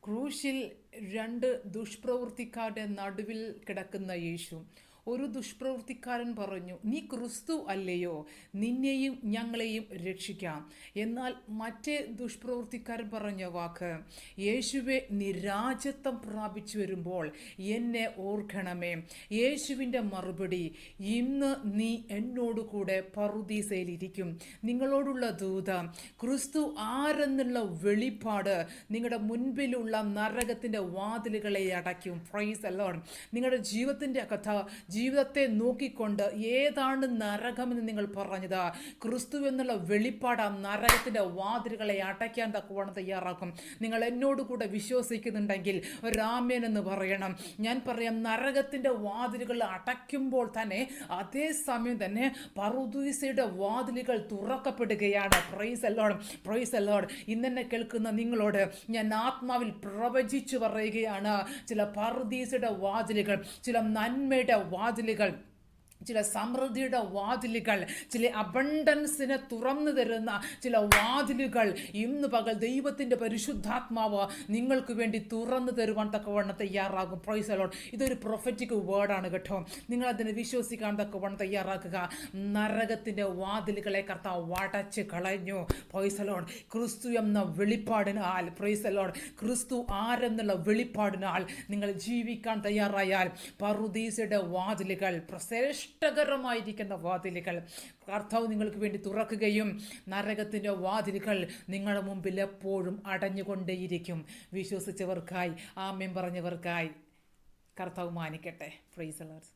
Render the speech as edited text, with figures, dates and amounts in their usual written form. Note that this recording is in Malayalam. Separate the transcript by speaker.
Speaker 1: ക്രൂശിൽ രണ്ട് ദുഷ്പ്രവൃത്തിക്കാരുടെ നടുവിൽ കിടക്കുന്ന യേശു. ഒരു ദുഷ്പ്രവൃത്തിക്കാരൻ പറഞ്ഞു, നീ ക്രിസ്തു അല്ലയോ, നിന്നെയും ഞങ്ങളെയും രക്ഷിക്കാം. എന്നാൽ മറ്റേ ദുഷ്പ്രവൃത്തിക്കാരൻ പറഞ്ഞ വാക്ക്, യേശുവെ, നീ രാജത്വം പ്രാപിച്ചു വരുമ്പോൾ എന്നെ ഓർക്കണമേ. യേശുവിൻ്റെ മറുപടി, ഇന്ന് നീ എന്നോട് കൂടെ പറുദീസയിലിരിക്കും. നിങ്ങളോടുള്ള ദൂത, ക്രിസ്തു ആരെന്നുള്ള വെളിപ്പാട് നിങ്ങളുടെ മുൻപിലുള്ള നരകത്തിൻ്റെ വാതിലുകളെ അടയ്ക്കും. Price the Lord. നിങ്ങളുടെ ജീവിതത്തെ നോക്കിക്കൊണ്ട് ഏതാണ് നരകമെന്ന് നിങ്ങൾ പറഞ്ഞത്, ക്രിസ്തു എന്നുള്ള വെളിപ്പാട് ആ നരകത്തിൻ്റെ വാതിലുകളെ അടയ്ക്കാൻ തക്കവണ്ണം തയ്യാറാക്കും. നിങ്ങൾ എന്നോട് കൂടെ വിശ്വസിക്കുന്നുണ്ടെങ്കിൽ ഒരാമേൻ എന്ന് പറയണം. ഞാൻ പറയാം, നരകത്തിൻ്റെ വാതിലുകൾ അടയ്ക്കുമ്പോൾ തന്നെ അതേ സമയം തന്നെ പറുദീസയുടെ വാതിലുകൾ തുറക്കപ്പെടുകയാണ്. Praise the Lord, praise the Lord. ഇന്നെന്നെ കേൾക്കുന്ന നിങ്ങളോട് ഞാൻ ആത്മാവിൽ പ്രവചിച്ചു പറയുകയാണ്, ചില പറുദീസയുടെ വാതിലുകൾ, ചില നന്മയുടെ വാതിലുകൾ, ചില സമൃദ്ധിയുടെ വാതിലുകൾ, ചില അബണ്ടൻസിനെ തുറന്നു തരുന്ന ചില വാതിലുകൾ ഇന്ന് പകൽ ദൈവത്തിൻ്റെ പരിശുദ്ധാത്മാവ് നിങ്ങൾക്ക് വേണ്ടി തുറന്നു തരുവാൻ തക്കവണ്ണം തയ്യാറാകും. Price the Lord. ഇതൊരു പ്രൊഫറ്റിക് വേർഡാണ് കേട്ടോ. നിങ്ങളതിനെ വിശ്വസിക്കാൻ തക്കവണ്ണം തയ്യാറാക്കുക. നരകത്തിൻ്റെ വാതിലുകളെ കർത്താവ് അടച്ച് കളഞ്ഞു. Price the Lord. ക്രിസ്തു എന്ന വെളിപ്പാടിനാൽ, പ്രൈസ് ദി ലോർഡ്, ക്രിസ്തു ആരെന്നുള്ള വെളിപ്പാടിനാൽ നിങ്ങൾ ജീവിക്കാൻ തയ്യാറായാൽ പറുദീസയുടെ വാതിലുകൾ, ശ്രേഷ്ഠകരമായിരിക്കുന്ന വാതിലുകൾ കർത്താവ് നിങ്ങൾക്ക് വേണ്ടി തുറക്കുകയും നരകത്തിൻ്റെ വാതിലുകൾ നിങ്ങളുടെ മുമ്പിൽ എപ്പോഴും അടഞ്ഞുകൊണ്ടേയിരിക്കും. വിശ്വസിച്ചവർക്കായി, ആമേൻ പറഞ്ഞവർക്കായി കർത്താവ് മാനിക്കട്ടെ. Price the Lord.